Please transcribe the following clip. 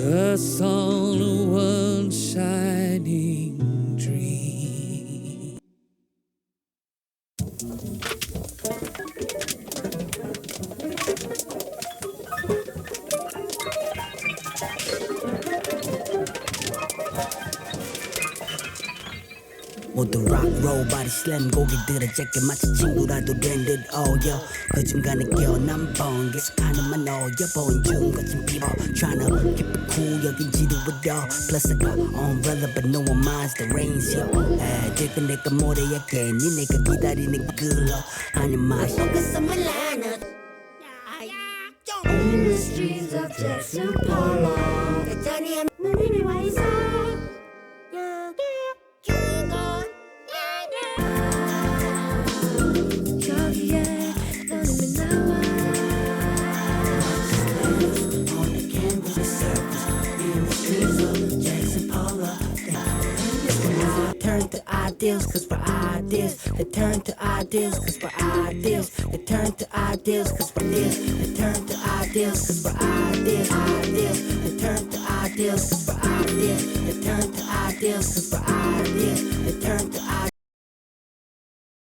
us on one shining dream. 모두 rock roll body slam 고개 들어 짧게 마치 친구라도 된 듯 oh yeah 그 중간에 껴난 번 계속하는만 어여 보인 중 거친 people tryna keep it cool 여긴 지루해도 plus I got umbrella but no one minds the rains yo 들고 내가 모래야 괜히 내가 기다리는 글러 아니 맛이 Focus on my line In the streets of Jackson Polo 여전히 누님이 와 있어 저기에 너님이 나와 on the canvas surface in the streets of Jackson Polo turn to ideals cause we're ideas they turn to ideals cause we're ideas they turn to ideals cause we're this they turn to ideals cause we're ideas they turn to ideals cause we're ideas they turn to ideals cause we're ideas they turn to ideals